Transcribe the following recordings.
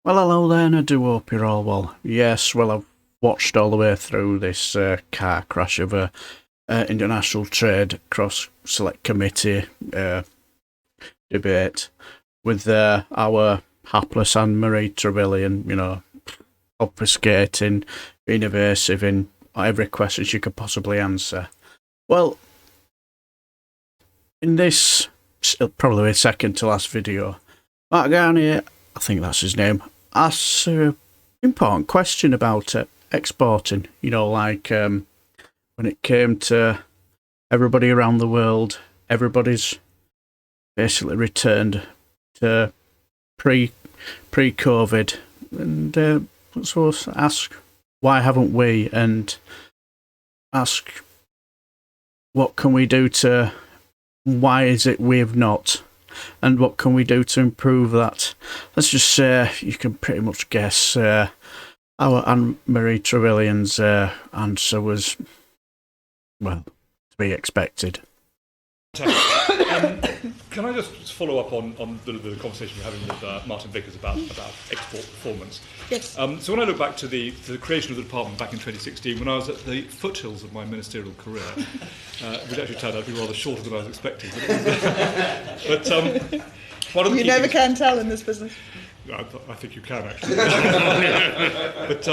Well, hello there, and I do hope you're all well. Yes, well, I've watched all the way through this car crash of a international trade cross select committee debate with our hapless Anne-Marie Trevelyan, obfuscating, being evasive in every question she could possibly answer. Well, in this, probably the second to last video, Mark Garnier, I think that's his name, asks an important question about exporting. When it came to everybody around the world, everybody's basically returned to pre-COVID, and so ask why haven't we, and ask what can we do to, why is it we have not, and what can we do to improve that? Let's just say you can pretty much guess our Anne-Marie Trevelyan's answer was, well, to be expected. Can I just follow up on the conversation we're having with Martin Vickers about export performance? Yes. So when I look back to the creation of the department back in 2016, when I was at the foothills of my ministerial career, which actually turned out to be rather shorter than I was expecting. But one of the you never can tell in this business. I think you can actually. But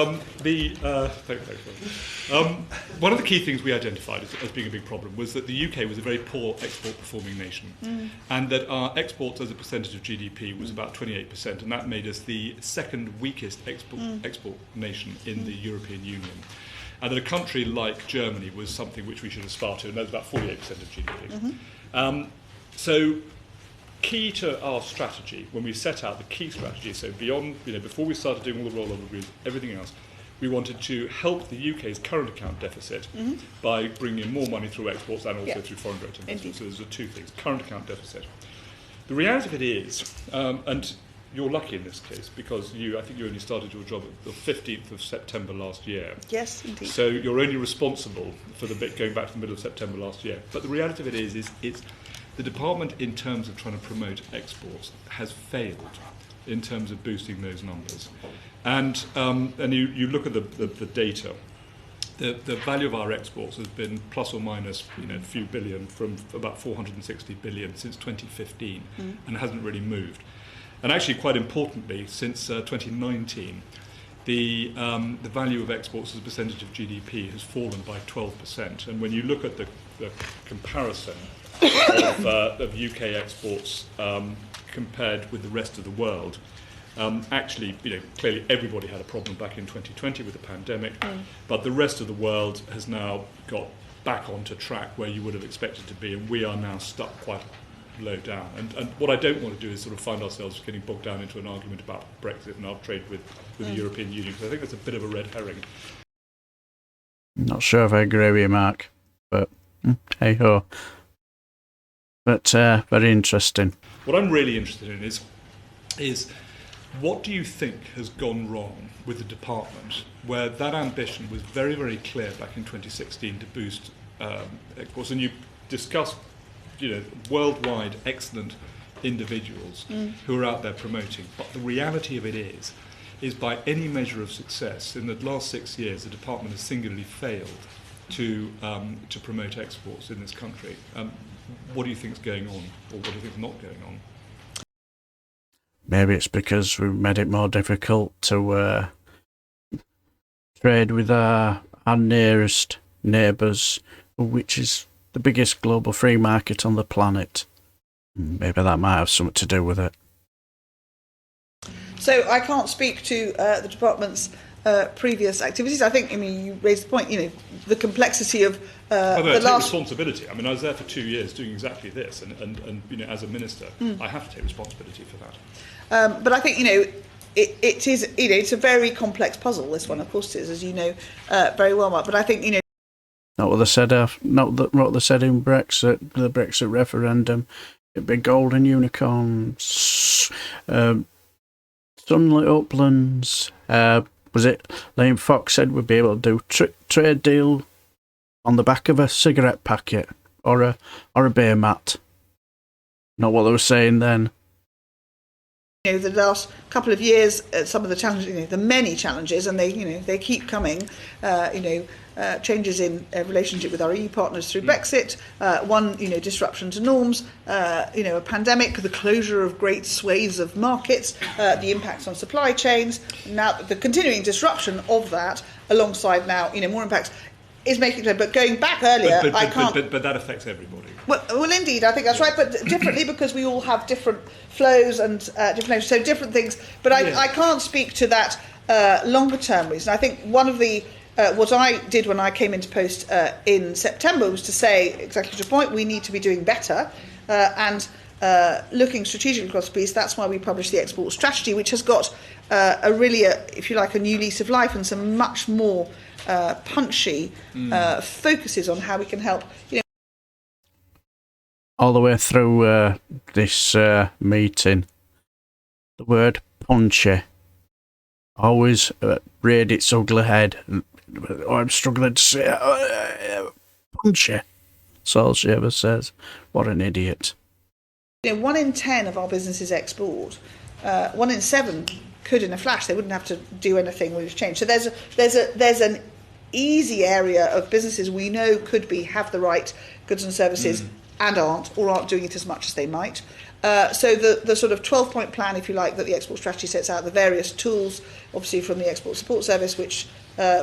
one of the key things we identified as being a big problem was that the UK was a very poor export performing nation, and that our exports as a percentage of GDP was about 28%, and that made us the second weakest export nation in the European Union. And that a country like Germany was something which we should aspire to, and that's about 48% of GDP. So key to our strategy, when we set out the key strategy, so beyond, before we started doing all the rollover agreements, everything else, we wanted to help the UK's current account deficit by bringing in more money through exports and also through foreign direct investment. So those are two things, current account deficit. The reality of it is, and you're lucky in this case, because I think you only started your job at the 15th of September last year. Yes, indeed. So you're only responsible for the bit going back to the middle of September last year. But the reality of it is it's the department, in terms of trying to promote exports, has failed in terms of boosting those numbers. And you look at the data. The value of our exports has been plus or minus a few billion, from about 460 billion since 2015, and hasn't really moved. And actually, quite importantly, since 2019, the value of exports as a percentage of GDP has fallen by 12%. And when you look at the comparison of UK exports compared with the rest of the world, actually, clearly everybody had a problem back in 2020 with the pandemic, but the rest of the world has now got back onto track where you would have expected to be, and we are now stuck quite low down. And what I don't want to do is sort of find ourselves getting bogged down into an argument about Brexit and our trade with the European Union, because I think that's a bit of a red herring. Not sure if I agree with you, Mark, but hey-ho. But very interesting. What I'm really interested in is what do you think has gone wrong with the department, where that ambition was very, very clear back in 2016 to boost exports, and you discussed worldwide excellent individuals who are out there promoting. But the reality of it is by any measure of success, in the last 6 years, the department has singularly failed to promote exports in this country. What do you think is going on, or what do you think is not going on? Maybe it's because we've made it more difficult to trade with our nearest neighbours, which is the biggest global free market on the planet. Maybe that might have something to do with it. So I can't speak to the department's previous activities. I think, you raised the point, the complexity of I the take last... responsibility. I was there for 2 years doing exactly this, and as a minister, I have to take responsibility for that. But I think, it is, it's a very complex puzzle, this one, of course it is, as you know very well, Mark. But I think, Not what they said. What they said in Brexit, the Brexit referendum. It'd be golden unicorns, sunlit uplands. Was it Liam Fox said we'd be able to do trade deal on the back of a cigarette packet or a beer mat? Not what they were saying then. The last couple of years, some of the challenges, the many challenges, and they keep coming. Changes in relationship with our EU partners through Brexit, disruption to norms, a pandemic, the closure of great swathes of markets, the impacts on supply chains, now the continuing disruption of that, alongside now, more impacts, is making it. But going back earlier, I can't. But that affects everybody. Well, indeed, I think that's right, but differently because we all have different flows and different, so different things. But I can't speak to that longer term reason. I think one of the what I did when I came into post in September was to say, exactly to your point, we need to be doing better and looking strategically across the piece. That's why we published the export strategy, which has got if you like, a new lease of life and some much more punchy focuses on how we can help. All the way through this meeting, the word punchy always reared its ugly head. I'm struggling to say punchy. That's all she ever says. What an idiot. 1 in 10 of our businesses export. 1 in 7 could in a flash. They wouldn't have to do anything with change. So there's an easy area of businesses we know could have the right goods and services and aren't doing it as much as they might. So the sort of 12-point plan, if you like, that the export strategy sets out, the various tools, obviously from the Export Support Service, which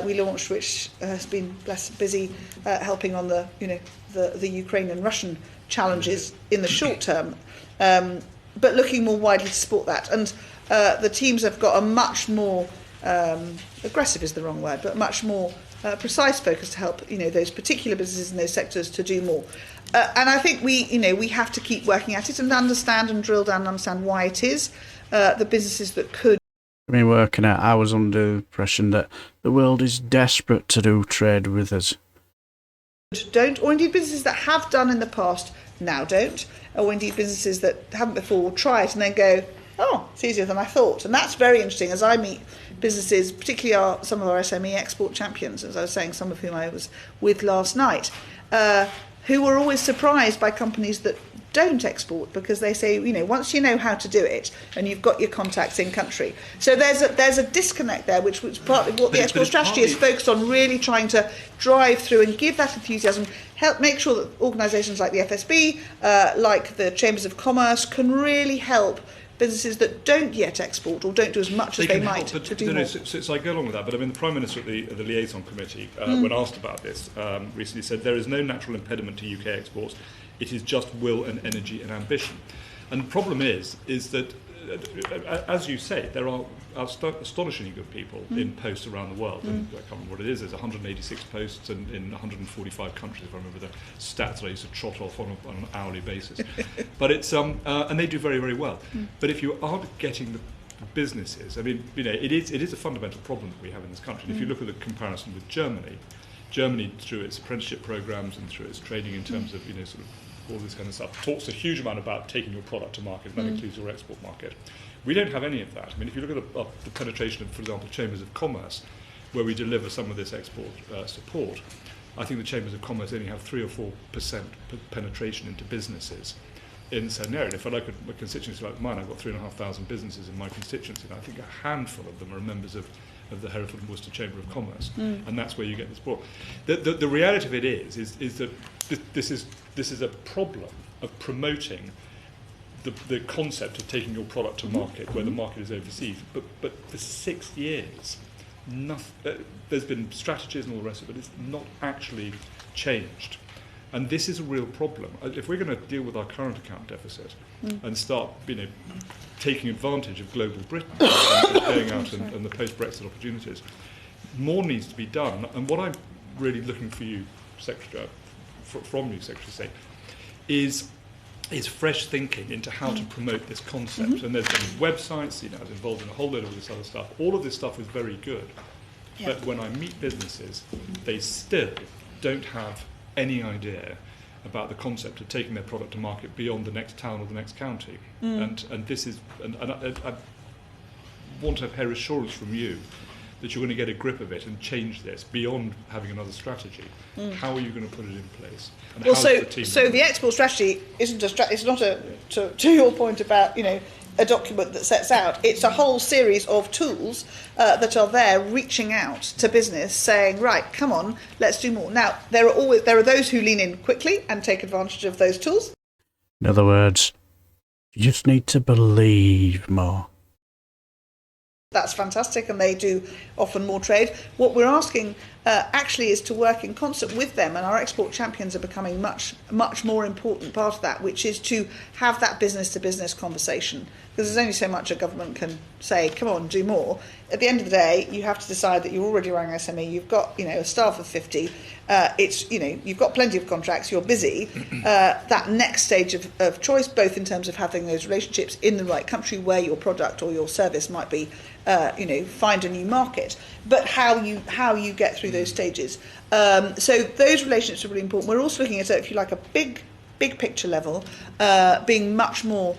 we launched, which has been busy helping on the Ukraine and Russian challenges in the short term, but looking more widely to support that. And the teams have got a much more aggressive is the wrong word, but much more precise focus to help those particular businesses in those sectors to do more. And I think we have to keep working at it and understand and drill down and understand why it is the businesses that could. Working out, I was under the impression that the world is desperate to do trade with us. Don't, or indeed businesses that have done in the past now don't, or indeed businesses that haven't before will try it and then go, oh, it's easier than I thought. And that's very interesting as I meet businesses, particularly some of our SME export champions, as I was saying, some of whom I was with last night, who were always surprised by companies that don't export, because they say, once you know how to do it and you've got your contacts in country. So there's a disconnect there, which partly what the export strategy is focused on, really trying to drive through and give that enthusiasm, help make sure that organisations like the FSB, like the Chambers of Commerce, can really help businesses that don't yet export or don't do as much as they might to do more. So I go along with that, but the Prime Minister at the Liaison Committee, when asked about this, recently said there is no natural impediment to UK exports. It is just will and energy and ambition. And the problem is that, as you say, there are astonishingly good people in posts around the world. And I can't remember what it is. There's 186 posts in 145 countries, if I remember the stats that I used to trot off on an hourly basis. But it's and they do very, very well. But if you aren't getting the businesses, it is a fundamental problem that we have in this country. And if you look at the comparison with Germany, through its apprenticeship programs and through its training in terms of sort of all this kind of stuff, talks a huge amount about taking your product to market, and that includes your export market. We don't have any of that. If you look at the penetration of, for example, Chambers of Commerce, where we deliver some of this export support, I think the Chambers of Commerce only have 3 or 4% penetration into businesses in a certain area. And if I look at a constituency like mine, I've got 3,500 businesses in my constituency, and I think a handful of them are members of the Hereford and Worcester Chamber of Commerce, and that's where you get the support. The reality of it is that this is a problem of promoting the concept of taking your product to market where the market is overseas. But for 6 years, there's been strategies and all the rest of it, but it's not actually changed. And this is a real problem. If we're going to deal with our current account deficit and start taking advantage of global Britain and going out and the post-Brexit opportunities, more needs to be done. And what I'm really looking for you, Secretary, from you, Secretary of State, is fresh thinking into how to promote this concept. And there's been websites, I was involved in a whole load of this other stuff. All of this stuff is very good. Yeah. But when I meet businesses, they still don't have any idea about the concept of taking their product to market beyond the next town or the next county. And this is, and I want to have her assurance from you that you're going to get a grip of it and change this beyond having another strategy. How are you going to put it in place? And so the export strategy isn't it's not to your point about a document that sets out. It's a whole series of tools that are there reaching out to business saying, right, come on, let's do more. Now, there are those who lean in quickly and take advantage of those tools. In other words, you just need to believe more. That's fantastic, and they do often more trade. What we're asking actually is to work in concert with them, and our export champions are becoming much more important part of that, which is to have that business-to-business conversation. Because there's only so much a government can say, come on, do more. At the end of the day, you have to decide that you're already running an SME, you've got a staff of 50, you've got plenty of contracts, you're busy. That next stage of choice, both in terms of having those relationships in the right country where your product or your service might be, find a new market, but how you get through those stages. So those relationships are really important. We're also looking at, if you like, a big picture level, being much more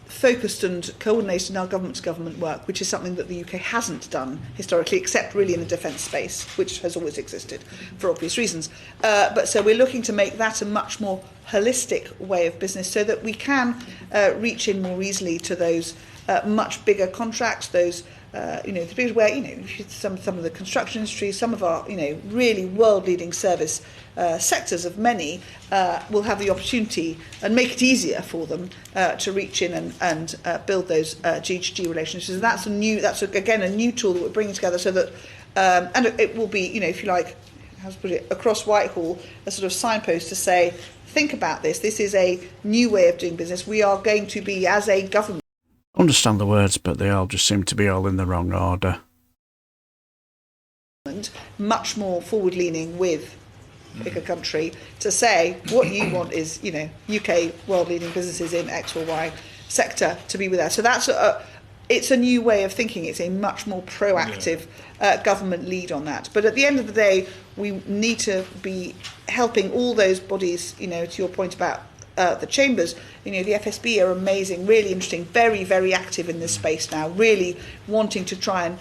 focused and coordinated in our government-to-government work, which is something that the UK hasn't done historically, except really in the defence space, which has always existed for obvious reasons. But so we're looking to make that a much more holistic way of business so that we can reach in more easily to those much bigger contracts, those the big where some of the construction industry, some of our really world-leading service sectors of many will have the opportunity and make it easier for them to reach in and build those G2G relationships. And that's again a new tool that we're bringing together so that and it will be if you like, how to put it, across Whitehall, a sort of signpost to say, think about this. This is a new way of doing business. We are going to be, as a government, Understand the words, but they all just seem to be all in the wrong order. Much more forward-leaning with pick a country to say what you want is UK world-leading businesses in X or Y sector to be with us. So that's it's a new way of thinking. It's a much more proactive government lead on that. But at the end of the day, we need to be helping all those bodies. To your point about the chambers, the FSB are amazing, really interesting, very, very active in this space now, really wanting to try and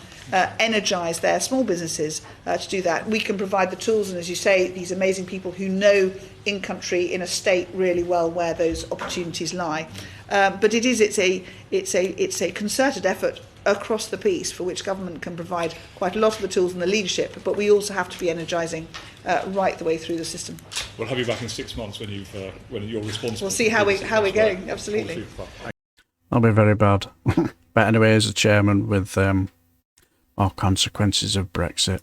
energise their small businesses to do that. We can provide the tools, and as you say, these amazing people who know in country, in a state really well where those opportunities lie. But it's a concerted effort across the piece for which government can provide quite a lot of the tools and the leadership, but we also have to be energising right the way through the system. We'll have you back in 6 months when you're responsible. We'll see how we're going. Absolutely. I'll be very bad. But anyway, as a chairman with more consequences of Brexit.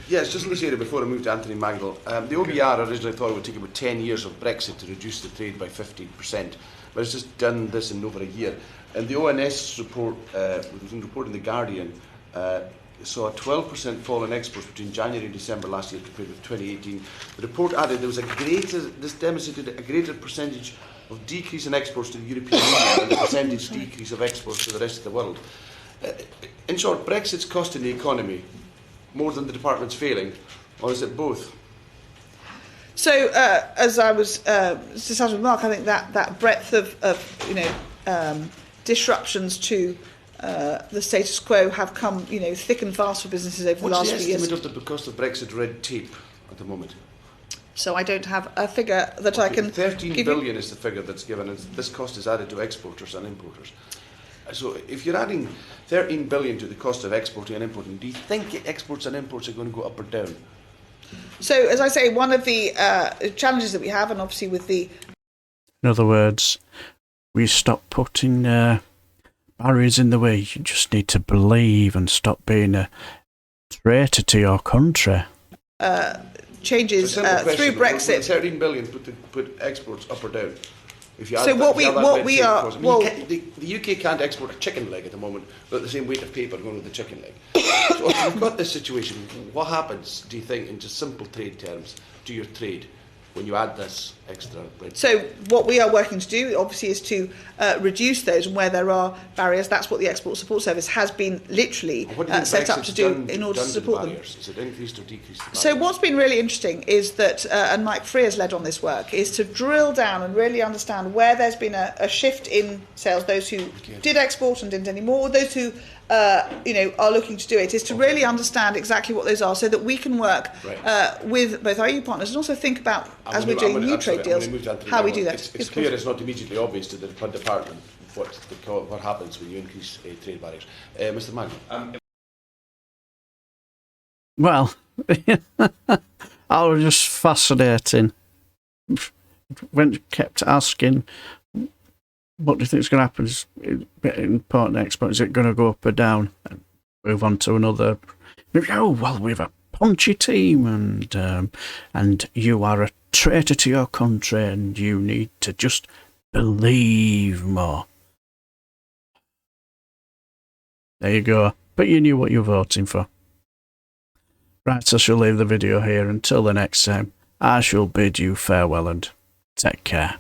Yes, just to say before I move to Anthony Mangle, the OBR originally thought it would take about 10 years of Brexit to reduce the trade by 15%, but it's just done this in over a year. And the ONS report, which was in a report in The Guardian, saw a 12% fall in exports between January and December last year compared with 2018. The report added this demonstrated a greater percentage of decrease in exports to the European Union and a percentage decrease of exports to the rest of the world. In short, Brexit's costing the economy more than the department's failing, or is it both? So, as I was just starting with Mark, I think that breadth of disruptions to the status quo have come, thick and fast for businesses over the last few years. What's the estimate of the cost of Brexit red tape at the moment? So I don't have a figure that I can 13 give billion you. is the figure that's given, and this cost is added to exporters and importers. So if you're adding 13 billion to the cost of exporting and importing, do you think exports and imports are going to go up or down? So, as I say, one of the challenges that we have, and obviously with the... In other words, we stop putting barriers in the way. You just need to believe and stop being a traitor to your country. Changes through Brexit. Will 13 billion put exports up or down? If you so what we are... the UK can't export a chicken leg at the moment, but the same weight of paper going with the chicken leg. So if you've got this situation, what happens, do you think, in just simple trade terms, to your trade when you add this extra bread? So what we are working to do, obviously, is to reduce those, and where there are barriers, that's what the Export Support Service has been literally set up to do in order to support them. Is it increased or decreased? So what's been really interesting is that, and Mike Freer's led on this work, is to drill down and really understand where there's been a shift in sales, those who did export and didn't anymore, or those who are looking to do it, is to really understand exactly what those are so that we can work with both our EU partners and also think about, as we're doing new trade deals, how we do that. It's clear it's not immediately obvious to the department what happens when you increase trade barriers. Mr. Magno. Well, I was just fascinating. When kept asking, what do you think is going to happen? Is import and export, is it going to go up or down? And move on to another. Oh, well, we have a punchy team, and you are a traitor to your country, and you need to just believe more. There you go. But you knew what you were voting for. Right, I shall leave the video here. Until the next time, I shall bid you farewell and take care.